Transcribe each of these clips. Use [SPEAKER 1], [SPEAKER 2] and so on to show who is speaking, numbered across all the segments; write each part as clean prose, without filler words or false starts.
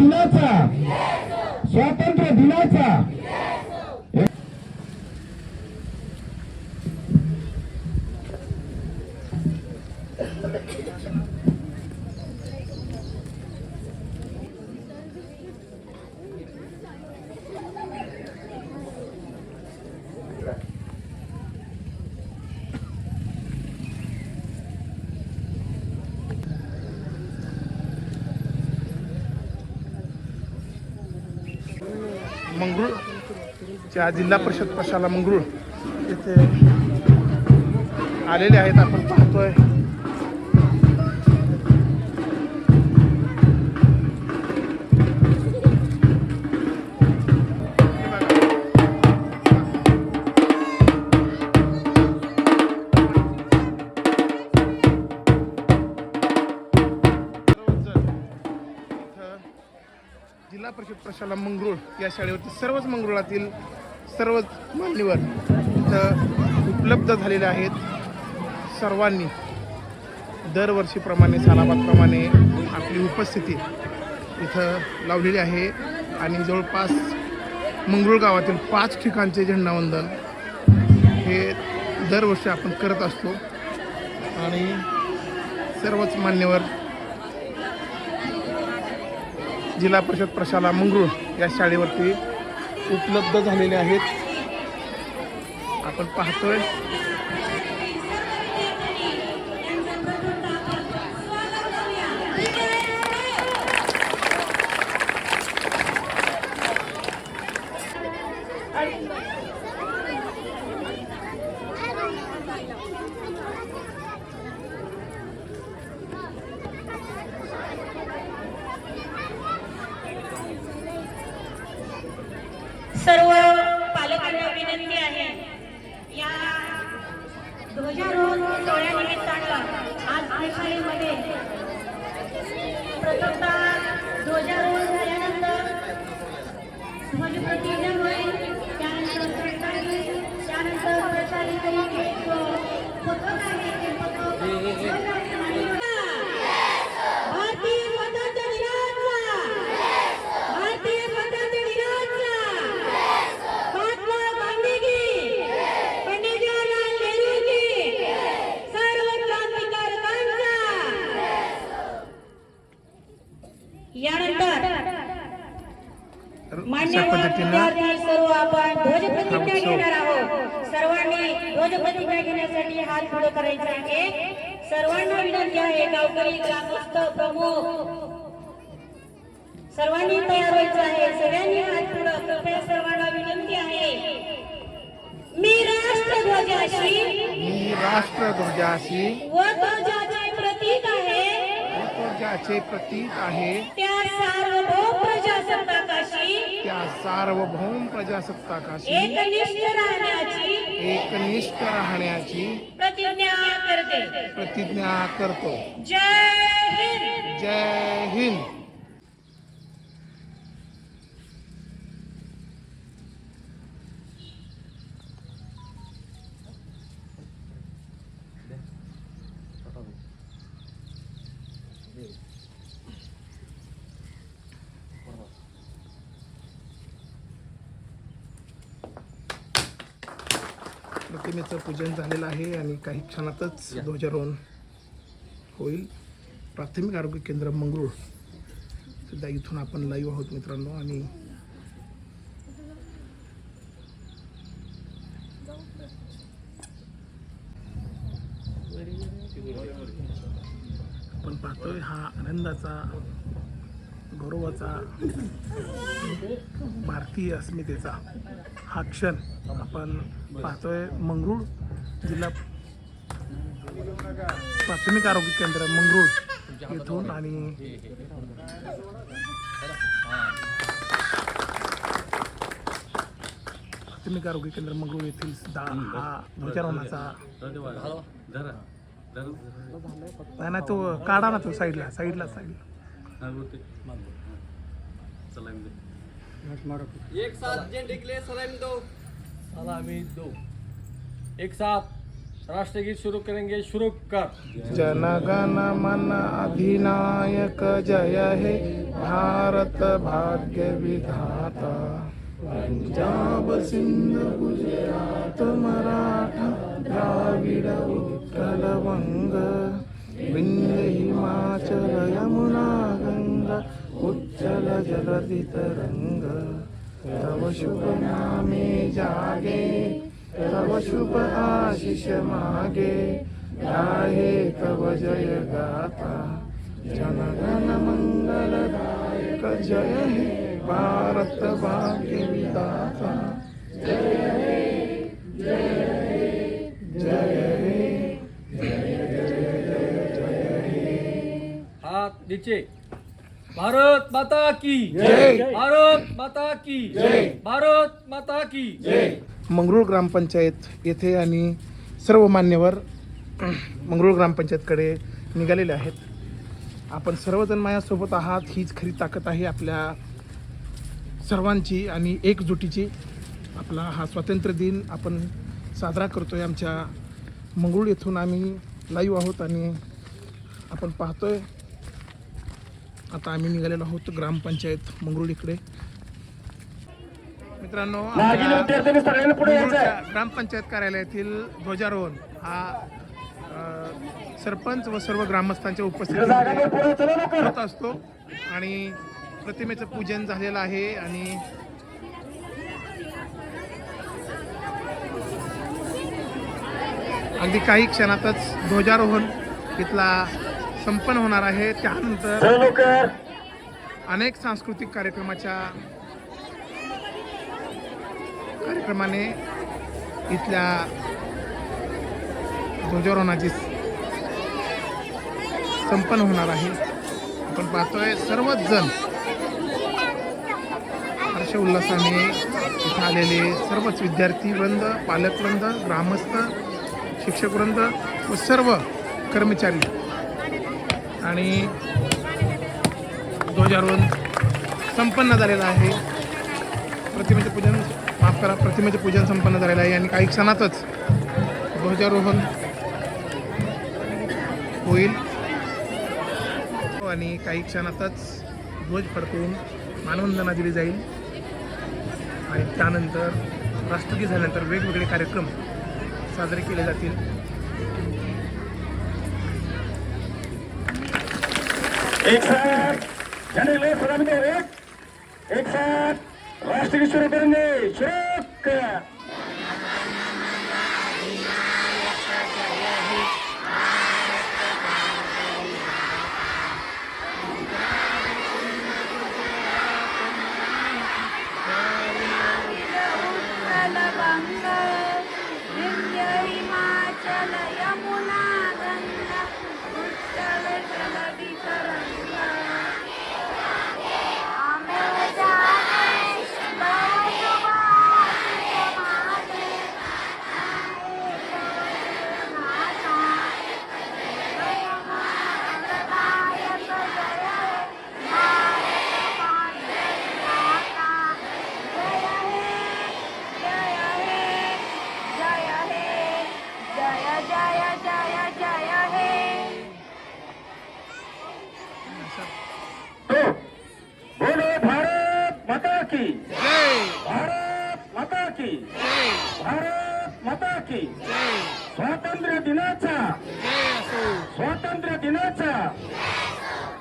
[SPEAKER 1] दिनाचा स्वातंत्र्य दिनाचा
[SPEAKER 2] मंगरूळच्या जिल्हा परिषद प्रशाला मंगरूळ येथे आलेले आहेत. आपण पाहतोय जिल्हा परिषद प्रशाला मंगरूळ या शाळेवरती सर्वच मंगरुळातील सर्वच मान्यवर इथं उपलब्ध झालेले आहेत. सर्वांनी दरवर्षीप्रमाणे सालाबादप्रमाणे आपली उपस्थिती इथं लावलेली आहे आणि जवळपास मंगरूळ गावातील 5 ठिकाणचे झेंडावंदन हे दरवर्षी आपण करत असतो आणि सर्वच मान्यवर जिल्हा परिषद प्रशाला मंगरूळ या शाळेवरती उपलब्ध झालेले आहेत. आपण पाहतोय
[SPEAKER 3] सर्व पालकांना विनंती आहे, या ध्वजारोहण सोहळ्यानिमित्तानं आज शाळेमध्ये प्रथमतः ध्वजारोहण झाल्यानंतर ध्वजप्रतिज्ञा होईल, त्यानंतर प्रस्ताव होईल, त्यानंतर प्रशालेकडून एक पथक आहे ते पथक सर्व आपण ध्वजप्रतिज्ञा घेणार आहोत. सर्वांनी ध्वजप्रतिज्ञा घेण्यासाठी हात पुढे करायचा आहे. सर्वांना विनंती आहे, गावकरी ग्रामस्थ प्रमुख सर्वांनी तयार व्हायचं आहे. सगळ्यांनी हात पुढे, कृपया सर्वांना विनंती आहे. मी
[SPEAKER 2] राष्ट्रध्वजाशी
[SPEAKER 3] व ध्वजाचे प्रतीक आहे त्या सार्वभौम प्रजासत्ताकाशी
[SPEAKER 2] एकनिष्ठ राहण्याची प्रतिज्ञा करतो.
[SPEAKER 3] जय हिंद.
[SPEAKER 2] जय हिंद. प्रतिमेचं पूजन झालेलं आहे आणि काही क्षणातच ध्वजारोहण होईल. प्राथमिक आरोग्य केंद्र मंगरूळ सध्या इथून आपण लाईव्ह आहोत मित्रांनो आणि आपण पाहतोय हा आनंदाचा, गौरवाचा, भारतीय अस्मितेचा हा क्षण आपण पाहतोय. मंगरूळ जिल्हा प्राथमिक आरोग्य केंद्र मंगरूळ येथून आणि प्राथमिक आरोग्य केंद्र मंगरूळ येथील सुद्धा हा ध्वजारोहणाचा नाही तो काढा ना, तो साईडला
[SPEAKER 4] एक साथ झंडे के लिए सलामी दो. सलामी दो. एक साथ राष्ट्रगीत शुरू करेंगे. शुरू कर.
[SPEAKER 2] जनगण मन अधिनायक जय हे भारत भाग्य विधाता, पंजाब सिंध गुजरात मराठा द्राविड उत्कल वंग, विंध्य हिमाचल यमुना गंगा, उच्चल जलधि तरंग, तव शुभ नामे जागे, तव शुभ आशीष मागे, गाहे तव जय गाथा, जनगण मंगलदायक, जय हे भारत भाग्य विधाता, जय हे जय हे जय हे
[SPEAKER 4] हाथ नीचे. भारत माता की
[SPEAKER 2] जय.
[SPEAKER 4] भारत माता की
[SPEAKER 2] जय.
[SPEAKER 4] भारत माता की
[SPEAKER 2] जय. मंगरूळ ग्रामपंचायत येथे आणि सर्व मान्यवर मंगरूळ ग्रामपंचायतकडे निघालेले आहेत. आपण सर्वजण माझ्यासोबत आहात. हीच खरी ताकद आहे आपल्या सर्वांची आणि एकजुटीची. आपला हा स्वातंत्र्य दिन आपण साजरा करतोय. आमच्या मंगरूळ येथून आम्ही लाईव्ह आहोत आणि आपण पाहतोय. आता आम्ही निघालेलो आहोत ग्रामपंचायत मंगरूळ इकडे. मित्रांनो, मंगरूळच्या ग्रामपंचायत कार्यालयातील ध्वजारोहण हा सरपंच व सर्व ग्रामस्थांच्या उपस्थितीत होत असतो आणि प्रतिमेचं पूजन झालेलं आहे आणि अगदी काही क्षणातच ध्वजारोहण इथला संपन्न होणार आहे. त्यानंतर अनेक सांस्कृतिक कार्यक्रमाने इथल्या ध्वजारोहणाची संपन्न होणार आहे. आपण पाहतोय सर्वच जण हर्ष उल्हासाने इथं आलेले सर्वच विद्यार्थीवृंद, पालकवृंद, ग्रामस्थ, शिक्षकवृंद व सर्व कर्मचारी आणि ध्वजारोहण संपन्न झालेलं आहे. प्रतिमेचे पूजन संपन्न झालेलं आहे आणि काही क्षणातच ध्वजारोहण होईल आणि काही क्षणातच ध्वज फडकवून मानवंदना दिली जाईल आणि त्यानंतर राष्ट्रगीत झाल्यानंतर वेगवेगळे कार्यक्रम साजरे केले जातील.
[SPEAKER 1] एक साथ राष्ट्रगीत शुरू करेंगे. शुरू.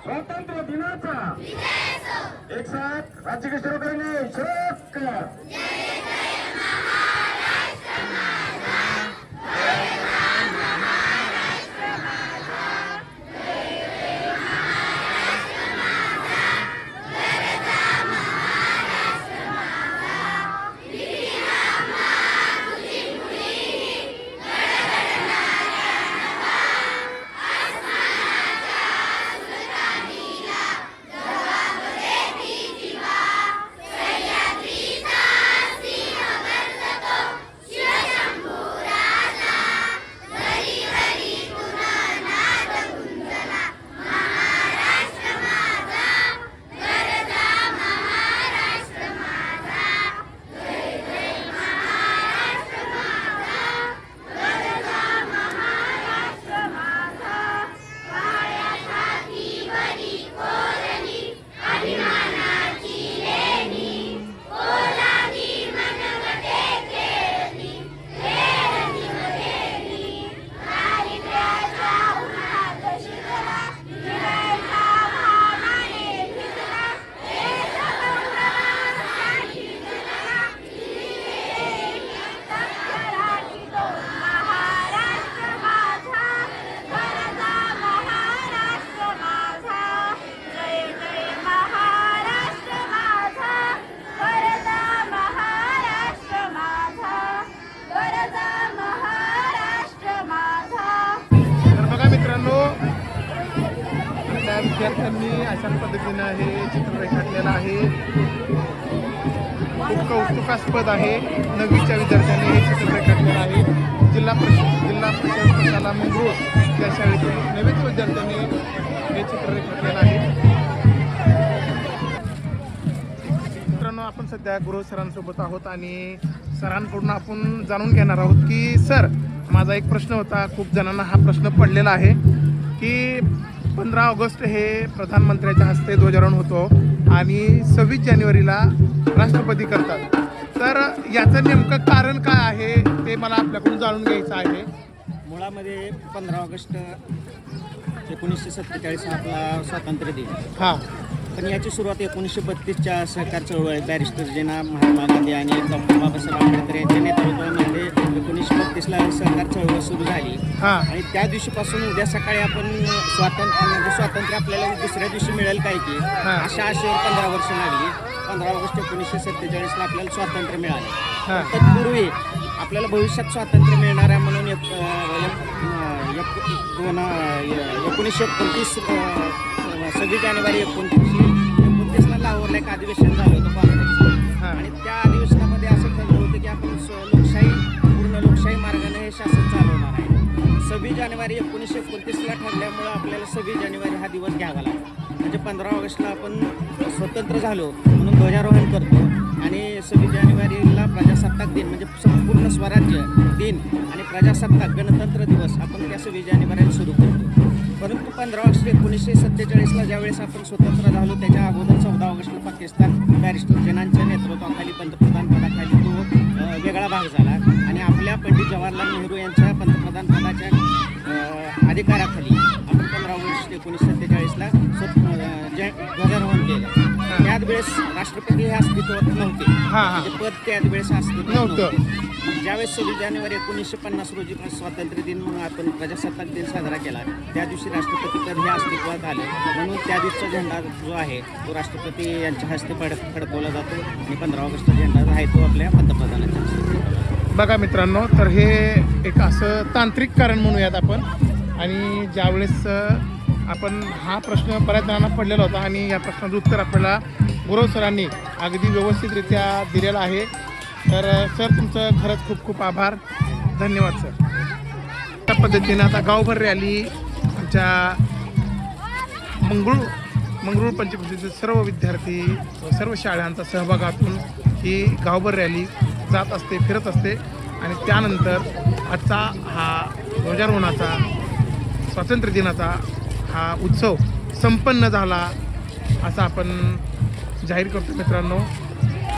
[SPEAKER 1] स्वातंत्र्य दिनाचा एक साथ राज्य की शुरू करेंगे. शुरू.
[SPEAKER 2] आहे. खूप कौतुकास्पद आहे. 9वीच्या विद्यार्थ्यांनी हे चित्र रेखाटलेलं आहे. जिल्हा परिषद शाळा मंगरूळ त्या शाळेतील 9वीच्या विद्यार्थ्यांनी हे चित्र रेखाटलेलं आहे. मित्रांनो, आपण सध्या गुरु सरांसोबत आहोत आणि सरांकडून आपण जाणून घेणार आहोत की सर, माझा एक प्रश्न होता, खूप जणांना हा प्रश्न पडलेला आहे की 15 ऑगस्ट हे प्रधानमंत्र्याच्या हस्ते ध्वजारोहण होतो आणि 26 जानेवारीला राष्ट्रपती करतात. तर याचं नेमकं कारण काय आहे ते मला आपल्याकडून जाणून घ्यायचं आहे.
[SPEAKER 5] मुळामध्ये 15 ऑगस्ट 1947 हा आपला स्वातंत्र्य दिन.
[SPEAKER 2] हां
[SPEAKER 5] पण याची सुरुवात 1932च्या सहकार चळवळीत बॅरिस्टर जेना महात्मा गांधी आणि डॉक्टर बाबासाहेब आंबेडकर यांच्या नेतृत्वामध्ये 1932ला सहकार चळवळ सुरू झाली.
[SPEAKER 2] हां
[SPEAKER 5] आणि त्या दिवशीपासून उद्या सकाळी आपण स्वातंत्र्य आपल्याला दुसऱ्या दिवशी मिळेल काय की अशा आशेवर 15 वर्ष लागली. 15 ऑगस्ट 1947ला आपल्याला स्वातंत्र्य मिळाले.
[SPEAKER 2] हां
[SPEAKER 5] तत्पूर्वी आपल्याला भविष्यात स्वातंत्र्य मिळणार आहे म्हणून 1929 26 जानेवारी 1929ला लाहोरला एक अधिवेशन झालं होतं काँग्रेसचं. आणि त्या अधिवेशनामध्ये असं ठरलं होतं की आपण पूर्ण लोकशाही मार्गाने हे शासन चालवणार आहे. 26 जानेवारी 1929ला ठरल्यामुळं आपल्याला 26 जानेवारी हा दिवस घ्यावा लागला. म्हणजे 15 ऑगस्टला आपण स्वतंत्र झालो म्हणून ध्वजारोहण करतो आणि 26 जानेवारीला प्रजासत्ताक दिन म्हणजे संपूर्ण स्वराज्य दिन आणि प्रजासत्ताक गणतंत्र दिवस आपण त्या 26 जानेवारीला सुरू करतो. परंतु 15 ऑगस्ट 1947ला ज्यावेळेस आपण स्वतंत्र झालो त्याच्या अगोदर 14 ऑगस्टला पाकिस्तान बॅरिस्टर जेनांच्या नेतृत्वाखाली पंतप्रधान पदाखाली तो वेगळा भाग झाला आणि आपल्या पंडित जवाहरलाल नेहरू यांच्या पंतप्रधान पदाच्या अधिकाराखाली आपण 15 ऑगस्ट 1947ला ध्वजारोहण केलं. त्याच वेळेस राष्ट्रपती हे अस्तित्वात नव्हते. म्हणजे पद त्याच वेळेस अस्तित्वात नव्हतं. ज्यावेळेस 26 जानेवारी 1950 रोजी स्वातंत्र्य दिन म्हणून आपण प्रजासत्ताक दिन साजरा केला, त्या दिवशी राष्ट्रपती पद हे अस्तित्वात आले. म्हणून त्या दिवशीचा झेंडा जो आहे तो राष्ट्रपती यांच्या हस्ते फडकवला जातो आणि 15 ऑगस्टचा झेंडा आहे तो आपल्या पंतप्रधानाच्या हस्ते.
[SPEAKER 2] बघा मित्रांनो, तर हे एक असं तांत्रिक कारण म्हणूयात आपण. आणि ज्यावेळेस आपण हा प्रश्न बऱ्याच जणांना पडलेला होता आणि या प्रश्नाचं उत्तर आपल्याला गुरव सरांनी अगदी व्यवस्थितरित्या दिलेलं आहे. तर सर, तुमचं खरंच खूप खूप आभार, धन्यवाद सर. त्या पद्धतीने आता गावभर रॅली आमच्या मंगरूळ पंचकृषीचे सर्व विद्यार्थी व सर्व शाळांचा सहभागातून ही गावभर रॅली जात असते, फिरत असते. आणि त्यानंतर आजचा हा ध्वजारोहणाचा स्वातंत्र्य दिनाचा हा उत्सव संपन्न झाला असं आपण जाहीर करतो मित्रांनो.